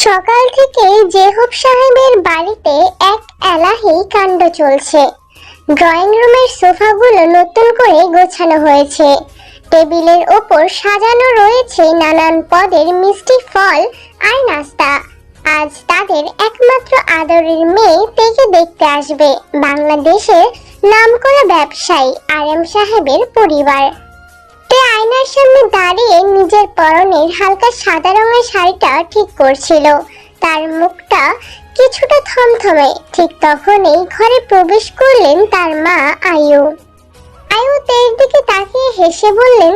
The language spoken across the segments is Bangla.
সকাল থেকে জেহব সাহেবের বাড়িতে এক এলাহি কাণ্ড চলছে। ড্রয়িং রুমের সোফাগুলো নতুন করে গোছানো হয়েছে। টেবিলের ওপর সাজানো রয়েছে নানান পদের মিষ্টি ফল আর নাস্তা। আজ তাদের একমাত্র আদরের মেয়ে তেকে দেখতে আসবে বাংলাদেশের নামকরা ব্যবসায়ী আরএম সাহেবের পরিবার। তে আয়নার সামনে দাঁড়িয়ে নিজের পরনের হালকা সাদা রঙের শাড়িটা ঠিক করছিল। তার মুখটা কিছুটা থমথমে। ঠিক তখনই ঘরে প্রবেশ করলেন তার মা আয়ু। আয়ু তের দিকে তাকিয়ে হেসে বললেন,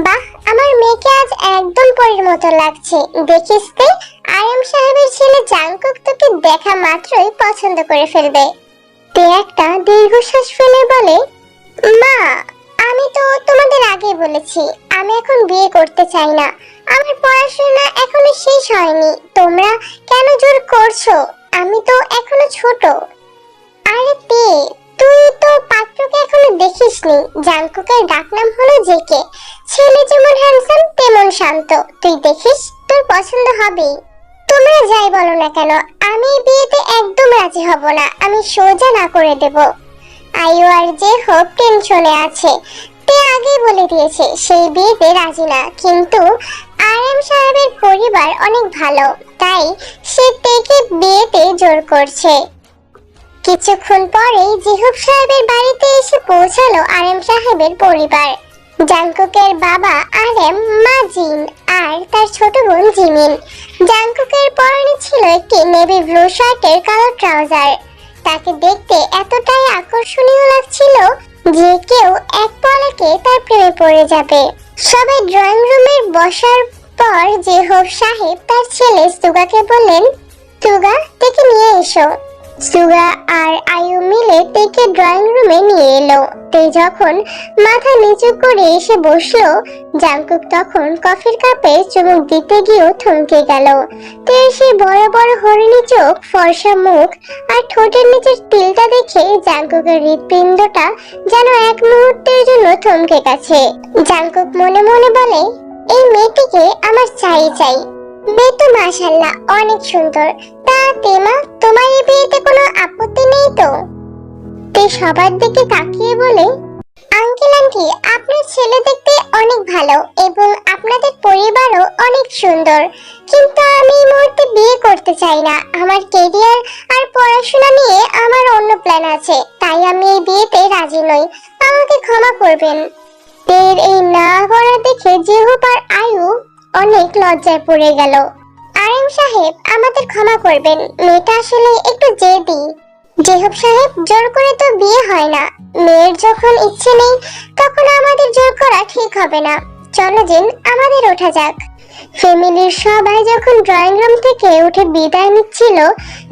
বাহ, আমার মেয়েকে আজ একদম পরীর মতো লাগছে। দেখিস তে, আরএম সাহেবের ছেলে জাংকুক তোকে দেখা মাত্রই পছন্দ করে ফেলবে। তে একটা দীর্ঘশ্বাস ফেলে বলে, মা, আমি তো তোমাদের আগে বলেছি আমি এখন বিয়ে করতে চাই না। আমার পড়াশোনা এখনো শেষ হয়নি। তোমরা কেন জোর করছো? আমি তো এখনো ছোট। আরে তে, তুই তো পাত্রকে এখনো দেখিসনি। জাংকুকের ডাকনাম হলো জেকে। ছেলে যেমন হ্যান্ডসাম তেমন শান্ত। তুই দেখিস, তোর পছন্দ হবেই। তোমরা যাই বলো না কেন, আমি এই বিয়েতে একদম রাজি হব না। আমি সোজা না করে দেব। আয়ু আর জেহব টেনশনে আছে। তে আগেই বলে দিয়েছে সেই বিয়েতে রাজি না, কিন্তু আরএম সাহেবের পরিবার অনেক ভালো, তাই সে তেকে বিয়েতে জোর করছে। কিছুক্ষণ পরেই জেহব সাহেবের বাড়িতে এসে পৌঁছালো আরএম সাহেবের পরিবার। জাংকুকের বাবা আরএম, মা জিন আর তার ছোট বোন জিমিন। জাংকুকের পরনে ছিল একটি নেভি ব্লু শার্টের কালো ট্রাউজার। তাকে দেখতে এতটাই আকর্ষণীয় লাগছিল যে কেউ এক পলকে তার প্রেমে পড়ে যাবে। সবাই ড্রয়িং রুমে বসার পর জেহব সাহেব তার ছেলে সুগাকে বললেন, সুগা, তেকে নিয়ে এসো। সুগা আর আয়ু মিলে তেকে ড্রয়িং রুমে নিয়ে এলো। তে যখন মাথা নিচু করে এসে বসলো, জাংকুক তখন কফির কাপে চুমুক দিতে গিয়েও থমকে গেল। তে সেই বড় বড় হরিণী চোখ, ফর্সা মুখ আর ঠোঁটের নিচের তিলটা দেখে জাংকুকের হৃৎপিণ্ডটা যেন এক মুহূর্তের জন্য থমকে গেছে। জাংকুক মনে মনে বলে, এই মেয়েটিকে আমার চাই চাই। মেয়ে তো মাশাআল্লাহ অনেক সুন্দর। তা তেমা, তোমার এই বিয়েতে কোনো আপত্তি নেই তো? তে সবার দিকে তাকিয়ে বলে, আঙ্কেল আন্টি, আপনার ছেলে দেখতে অনেক ভালো এবং আপনাদের পরিবারও অনেক সুন্দর, কিন্তু আমি এই মুহূর্তে বিয়ে করতে চাই না। আমার ক্যারিয়ার আর পড়াশোনা নিয়ে আমার অন্য প্ল্যান আছে, তাই আমি এই বিয়েতে রাজি নই। আমাকে ক্ষমা করবেন। তের এই না করা দেখে জেহব আর আয়ু অনেক লজ্জায় পড়ে গেল। আরএম সাহেব, আমাদের ক্ষমা করবেন, মেয়েটা আসলে একটু জেদি। জেহব সাহেব, জোর করে তো বিয়ে হয় না। মেয়ের যখন ইচ্ছে নেই তখন আমাদের জোর করা ঠিক হবে না। চলো জিন, আমাদের ওঠা যাক। ফ্যামিলির সবাই যখন ড্রয়িং রুম থেকে উঠে বিদায় নিচ্ছিল,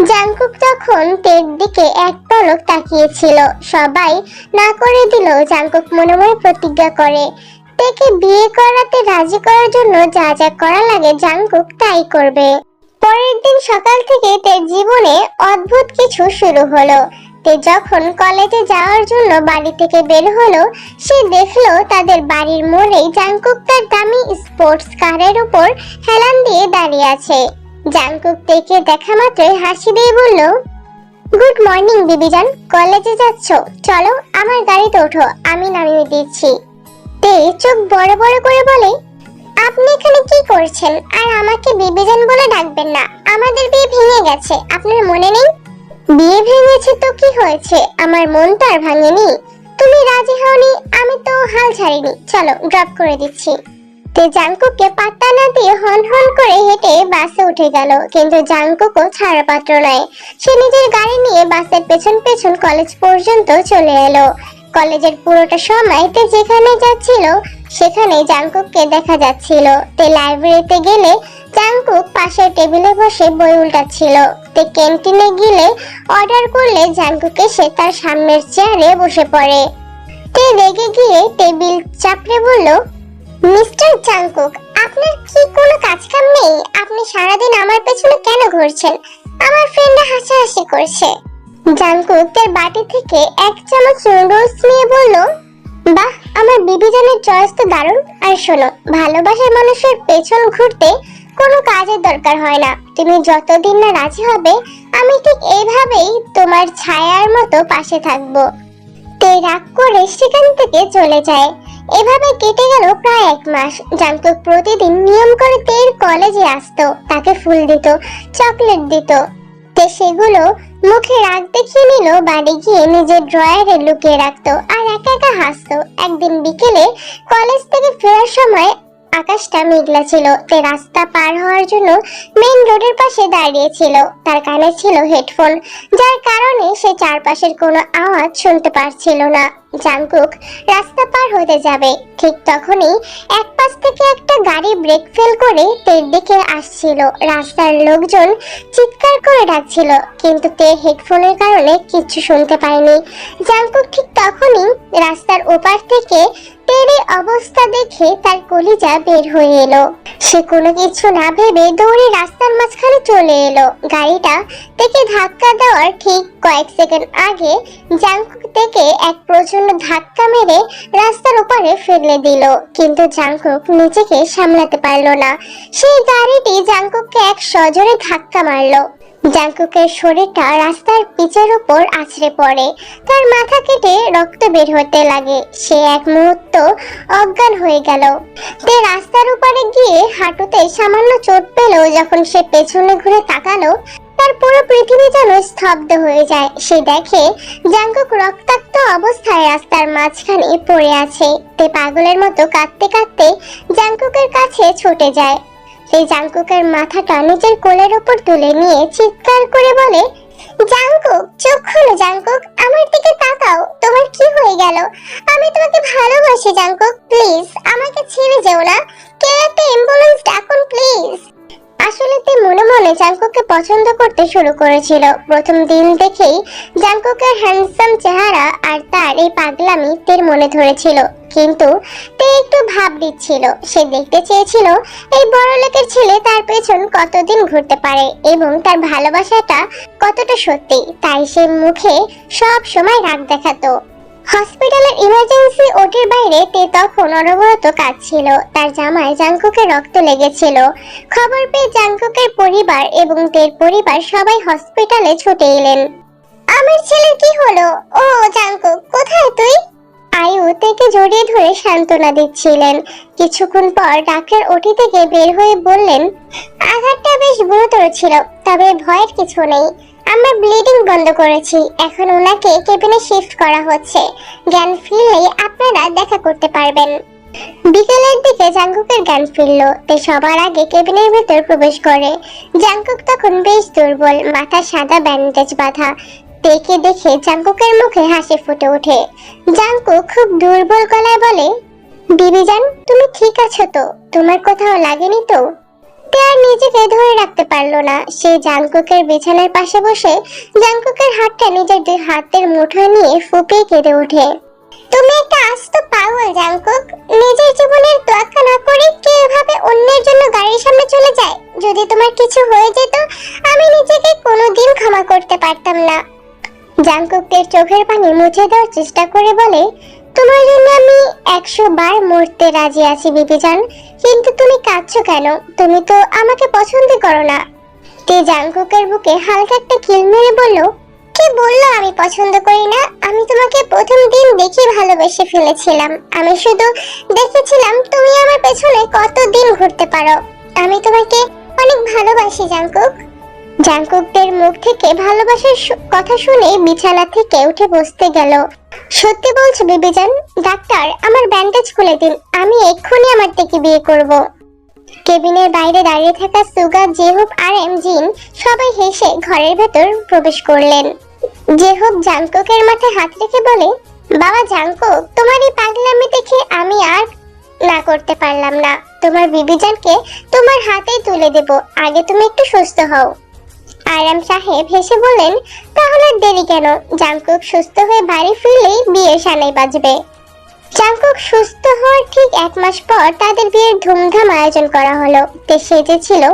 জাংকুক তখন তের দিকে এক পলক তাকিয়েছিল। সবাই না করে দিল। জাংকুক মনে মনে প্রতিজ্ঞা করে তেকে বিয়ে করাতে রাজি করার জন্য যা যা করা লাগে জাংকুক তাই করবে। পরের দিন সকাল থেকে তের জীবনে অদ্ভুত কিছু শুরু হলো। তে যখন কলেজে যাওয়ার জন্য বাড়ি থেকে বের হলো, সে দেখলো তাদের বাড়ির মোড়েই জাংকুক তার দামি স্পোর্টস কারের উপর হেলান দিয়ে দাঁড়িয়ে আছে। জাংকুক তেকে দেখা মাত্রই হাসি দিয়ে বলল, গুড মর্নিং বিবিজান, কলেজে যাচ্ছ? চলো আমার গাড়িতে ওঠো, আমি নামিয়ে দিচ্ছি। তে চোখ বড় বড় করে বলে, আপনি এখানে কি করছেন? আর আমাকে বিবিজান বলে ডাকবেন না। আমাদের বিয়ে ভেঙে গেছে, আপনার মনে নেই? বিয়ে ভেঙেছে তো কি হয়েছে? আমার মন তো আর ভাঙেনি। তুমি রাজি হওনি, আমি তো হাল ছাড়িনি। চলো, ড্রপ করে দিচ্ছি। তে জাংকুককে পাত্তা না দিয়ে হন হন করে হেঁটে বাসে উঠে গেল, কিন্তু জাংকুকও ছাড়া পাত্র নয়। সে নিজের গাড়ি নিয়ে বাসের পেছন পেছন কলেজ পর্যন্ত চলে এলো। কলেজের পুরোটা সময় তে যেখানে যাচ্ছিল সেখানে জাংকুককে দেখা যাচ্ছিল। তে লাইব্রেরিতে গেলে জাংকুক পাশের টেবিলে বসে বই উল্টাচ্ছিল। তে ক্যান্টিনে গেলে অর্ডার করলে জাংকুক এসে তার সামনের চেয়ারে বসে পড়ে। তে রেগে গিয়ে টেবিল চাপড়ে বলল, মিস্টার জাংকুক, আপনার কি কোনো কাজ কাম নেই? আপনি সারাদিন আমার পেছনে কেন ঘুরছেন? আমার ফ্রেন্ডরা হাসাহাসি করছে। জাংকুক তার বাটি থেকে এক চামচ নুডলস নিয়ে বলল, বাহ, আমার বিবিজানের চয়েস তো দারুণ। আর শোনো, ভালোবাসার মানুষের পেছন ঘুরতে কোনো কাজের দরকার হয় না। তুমি যতদিন না রাজি হবে আমি ঠিক এইভাবেই তোমার ছায়ার মতো পাশে থাকবো। তে রাগ করে সেখান থেকে চলে যায়। এভাবে কেটে গেল প্রায় 1 মাস। জাঙ্কুক প্রতিদিন নিয়ম করে তের কলেজে আসতো, তাকে ফুল দিত, চকলেট দিত। তে সেগুলো মুখে রাগ দেখিয়ে নিল, বাড়ি গিয়ে নিজের ড্রয়ারে লুকিয়ে রাখতো আর একা একা হাসতো। একদিন বিকেলে কলেজ থেকে ফেরার সময় আকাশটা মেঘলা ছিল। তে রাস্তা পার হওয়ার জন্য মেইন রোডের পাশে দাঁড়িয়ে ছিল। তার কানে ছিল হেডফোন, যার কারণে সে চারপাশের কোনো আওয়াজ শুনতে পারছিল না। জাঙ্কুক রাস্তা পার হতে যাবে, ঠিক তখনই এক পাশ থেকে একটা গাড়ি ব্রেক ফেল করে তের দিকে আসছিল। রাস্তার লোকজন চিৎকার করে ডাকছিল, কিন্তু তে হেডফোনের কারণে কিচ্ছু শুনতে পায়নি। জাঙ্কুক ঠিক তখনই রাস্তার ওপার থেকে তের এই অবস্থা দেখে তার কলিজা বের হয়ে এলো। সে কোনো কিছু না ভেবে দৌড়ে রাস্তার মাঝখানে চলে এলো। গাড়িটা তেকে ধাক্কা দেওয়ার ঠিক কয়েক সেকেন্ড আগে জাঙ্কুক থেকে এক প্রচন্ড ধাক্কা মেরে রাস্তার ওপারে ফেলে দিল, কিন্তু জাঙ্কুক নিজেকে সামলাতে পারলো না। সেই গাড়িটি জাঙ্কুককে এক সজোরে ধাক্কা মারলো। জাঙ্কুকের শরীরটা রাস্তার পিচের উপর আছড়ে পড়ে, তার মাথা কেটে রক্ত বের হতে লাগে। সে এক মুহূর্ত অজ্ঞান হয়ে গেল। তে রাস্তার উপরে গিয়ে হাঁটুতে সামান্য চোট পেল। যখন সে পেছনে ঘুরে তাকালো, তার পুরো পৃথিবী যেন স্তব্ধ হয়ে যায়। সে দেখে জাঙ্কুক রক্তাক্ত অবস্থায় রাস্তার মাঝখানে পড়ে আছে। তে পাগলের মতো কাঁদতে কাঁদতে জাঙ্কুকের কাছে ছুটে যায়। সেই জাঙ্কুকের মাথাটা নিজের কোলের উপর তুলে নিয়ে চিৎকার করে বলে, জাঙ্কুক চোখ খোলো, জাঙ্কুক আমার দিকে তাকাও, তোমার কি হয়ে গেল? আমি তোমাকে ভালোবাসি জাঙ্কুক, প্লিজ আমাকে ছেড়ে যেও না, কেউ একটা অ্যাম্বুলেন্স ডাকুন প্লিজ। আসলে তে মনে মনে জাঙ্কুককে পছন্দ করতে শুরু করেছিল। প্রথম দিন দেখেই জাঙ্কুকের হ্যান্ডসাম চেহারা আর তার এই পাগলামি তের মনে ধরেছিল, কিন্তু তে একটু ভাব দিচ্ছিল। সে দেখতে চেয়েছিল এই বড়লোকের ছেলে তার পেছন কতদিন ঘুরতে পারে এবং তার ভালোবাসাটা কতটা সত্যি। তাই সে মুখে সব সময় রাগ দেখাতো। হসপিটালের ইমার্জেন্সি ওটির বাইরে তে তখন অনবরত কাঁদছিল। তার জামায় জাঙ্কুকের রক্ত লেগেছিল। খবর পেয়ে জাঙ্কুকের পরিবার এবং তের পরিবার সবাই হসপিটালে ছুটে এলেন। আমার ছেলের কি হলো? ও জাঙ্কুক, কোথায় তুই? আয়ু তেকে জড়িয়ে ধরে সান্ত্বনা দিচ্ছিলেন। কিছুক্ষণ পর ডাক্তার ওটি থেকে বের হয়ে বললেন, আঘাতটা বেশ গুরুতর ছিল, তবে ভয়ের কিছু নেই। আমরা ব্লিডিং বন্ধ করেছি, এখন ওনাকে কেবিনে শিফট করা হচ্ছে। জ্ঞান ফিরলেই আপনারা দেখা করতে পারবেন। বিকেলের দিকে জাঙ্কুকের জ্ঞান ফিরল। তে সবার আগে কেবিনের ভেতর প্রবেশ করে। জাঙ্কুক তখন বেশ দুর্বল, মাথা সাদা ব্যান্ডেজ বাঁধা। তেকে দেখে জাঙ্কুকের মুখে হাসি ফুটে ওঠে। জাঙ্কুক খুব দুর্বল গলায় বলে, বিবিজান তুমি ঠিক আছো তো? তোমার কোথাও লাগেনি তো? তে আর নিজেকে ধরে রাখতে পারলো না। সে জাঙ্কুকের বিছানার পাশে বসে জাঙ্কুকের হাতটা নিজের 2 হাতের মুঠোয় নিয়ে ফুপিয়ে কেঁদে ওঠে। তুমি একটা আস্ত পাগল জাঙ্কুক, নিজের জীবনের তোয়াক্কা না করে কে এভাবে অন্যের জন্য গাড়ির সামনে চলে যায়? যদি তোমার কিছু হয়ে যেত আমি নিজেকে কোনোদিন ক্ষমা করতে পারতাম না। জাঙ্কুকের চোখের পানি মুছে দেওয়ার চেষ্টা করে বলে, তোমার জন্য আমি 100 বার মরতে রাজি আছি বিবিজান, কিন্তু তুমি কাঁদছো কেন? তুমি তো আমাকে পছন্দ করো না। তে জাঙ্কুকের বুকে হালকা একটা কিল মেরে বলল, কে বললো আমি পছন্দ করি না? আমি তোমাকে প্রথম দিন দেখে ভালোবেসে ফেলেছিলাম। আমি শুধু দেখেছিলাম তুমি আমার পেছনে কতদিন ঘুরতে পারো। আমি তোমাকে অনেক ভালোবাসি জাঙ্কুক। জাঙ্কুকদের মুখ থেকে ভালোবাসার কথা শুনে বিছানা থেকে উঠে বসতে গেল। সত্যি বলছো বিবিজান? ডাক্তার আমার ব্যান্ডেজ খুলে দিন, আমি এক্ষুনি আমার থেকে বিয়ে করব। কেবিনের বাইরে দাঁড়িয়ে থাকা সুগা, জেহুপ আর এমজিন সবাই হেসে ঘরের ভেতর প্রবেশ করলেন। জেহুপ জাঙ্কুকের মাথায় হাত রেখে বলে, বাবা জাঙ্কুক, তোমার এই পাগলামি দেখে আমি আর না করতে পারলাম না। তোমার বিবিজানকে তোমার হাতেই তুলে দেব, আগে তুমি একটু সুস্থ হও। আরাম সাহেব হেসে বললেন, তাহলে দেরি কেন? জাঙ্কুক সুস্থ হয়ে বাড়ি ফিরলেই বিয়ের সানাই বাজবে। জাঙ্কুক সুস্থ হওয়ার ঠিক 1 মাস পর তাদের বিয়ের ধুমধাম আয়োজন করা হলো। তে সেজেছিল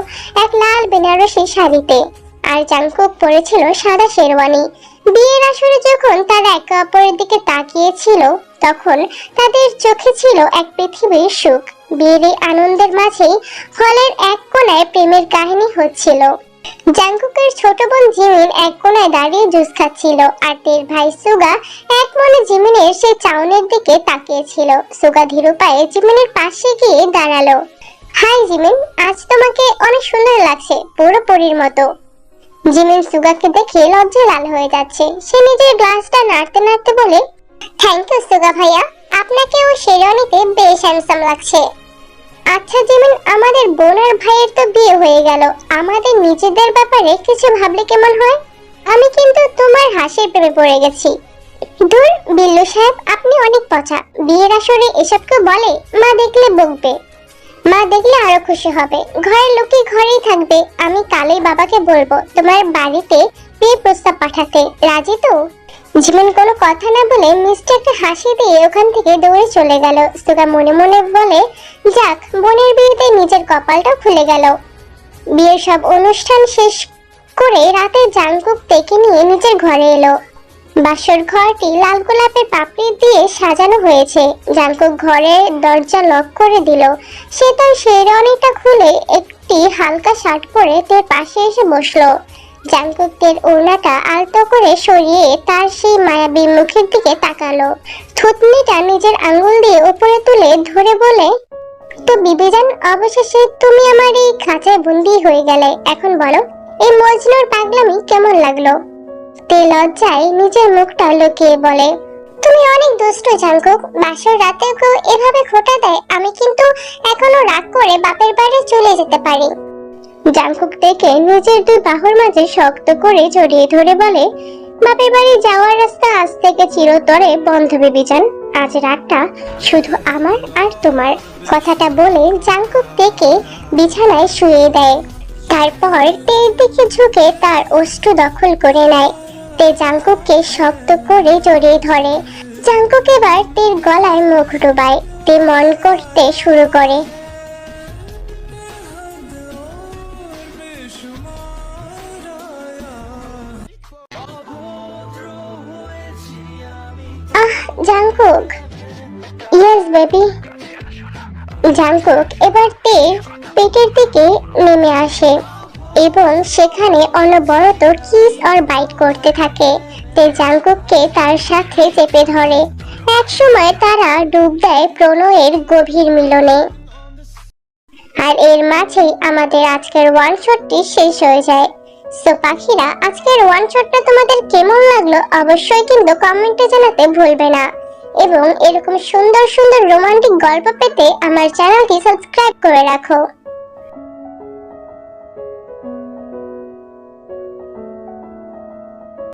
এক লাল বেনারসি শাড়িতে, আর জাঙ্কুক পরেছিল সাদা শেরওয়ানি। বিয়ের আসরে যখন তারা একে অপরের দিকে তাকিয়েছিল, তখন তাদের চোখে ছিল এক পৃথিবীর সুখ। বিয়ের এই আনন্দের মাঝেই হলের এক কোণায় প্রেমের কাহিনী হচ্ছিল। জাংকুকের ছোট বোন জিমিন এক কোণায় দাঁড়িয়ে জুস খাচ্ছিল, আর তের ভাই সুগা এক মনে জিমিনের সেই চাউনের দিকে তাকিয়েছিল। সুগা ধীর পায়ে জিমিনের পাশে গিয়ে দাঁড়ালো। হাই জিমিন, আজ তোমাকে অনেক সুন্দর লাগছে, পুরো পরীর মতো। জিমিন সুগাকে দেখে লজ্জায় লাল হয়ে যাচ্ছে। সে নিজের গ্লাসটা নাড়তে নাড়তে বলে, থ্যাংক ইউ সুগা ভাইয়া, আপনাকেও শেরওয়ানিতে বেশ হ্যান্ডসাম লাগছে। আচ্ছা জিমিন, আমাদের বোন আর ভাইয়ের তো বিয়ে হয়ে গেল, আমাদের নিজেদের ব্যাপারে কিছু ভাবলে কেমন হয়? আমি কিন্তু তোমার হাসির প্রেমে পড়ে গেছি। দূর বিল্লু সাহেব, আপনি অনেক পচা। বিয়ের আসরে এসব কেউ বলে? মা দেখলে বকবে। মা দেখলে আরো খুশি হবে। ঘরের লোকই ঘরেই থাকবে। আমি কালই বাবাকে বলবো তোমার বাড়িতে বিয়ে প্রস্তাব পাঠাতে। রাজি তো? জিমিন কোনো কথা না বলে মিস্টারকে হাসি দিয়ে ওখান থেকে দৌড়ে চলে গেল। সুগা মনে মনে বলে, যাক, বোনের বিয়েতে নিজের কপালটা খুলে গেল। বিয়ের সব অনুষ্ঠান শেষ করে রাতে জাংকুক তেকে নিয়ে নিজের ঘরে এলো। বাসর ঘরটি লাল গোলাপের পাপড়ি দিয়ে সাজানো হয়েছে। জাংকুক ঘরের দরজা লক করে দিল। সে তার শেরওয়ানিটা খুলে একটি হালকা শার্ট পরে তের পাশে এসে বসলো। জাংকুক তের ওড়নাটা আলতো করে সরিয়ে তার সেই মায়াবী মুখের দিকে তাকালো। থুতনিটা নিজের আঙ্গুল দিয়ে উপরে তুলে ধরে বলে, তো বিবেজান, অবশেষে তুমি আমার এই খাঁচায় বন্দী হয়ে গেলে। এখন বলো, এই মজনুর পাগলামি কেমন লাগলো? তে লজ্জায় নিজের মুখটা লুকিয়ে বলে, তুমি অনেক দুষ্ট জাংকুক। বাসর রাতে কেউ এভাবে খোঁটা দেয়, আমি কিন্তু এখনো রাগ করে বাপের বাড়ি চলে যেতে পারি। জাংকুক থেকে নিজের দুই বাহুর মাঝে শক্ত করে জড়িয়ে ধরে বলে, বাপের বাড়ি যাওয়ার রাস্তা আজ থেকে চিরতরে বন্ধ বিবেজান। আজ রাতটা শুধু আমার আর তোমার। কথাটা বলে জাংকুক থেকে বিছানায় শুয়ে দেয়। তারপর তের দিকে ঝুঁকে তার ওষ্ঠ দখল করে নেয়। তে জাংকুককে শক্ত করে জড়িয়ে ধরে। জাংকুক এবার তের গলায় মুখ ডুবায়। তে মন করতে শুরু করে, আহ জাংকুক, ইয়েস বেবি। জাংকুক এবার তের পেটের দিকে নেমে আসে এবং সেখানে অনবরত কিস আর বাইট করতে থাকে। তে জাংকুককে তার সাথে চেপে ধরে। এক সময় তারা ডুব দেয় প্রণয়ের গভীর মিলনে। আর এর মাঝেই আমাদের আজকের ওয়ান শটটি শেষ হয়ে যায়। সো পাখিরা, আজকের ওয়ান শটটা তোমাদের কেমন লাগলো অবশ্যই কিন্তু কমেন্টে জানাতে ভুলবে না। এবং এরকম সুন্দর সুন্দর রোমান্টিক গল্প পেতে আমার চ্যানেলটি সাবস্ক্রাইব করে রাখো।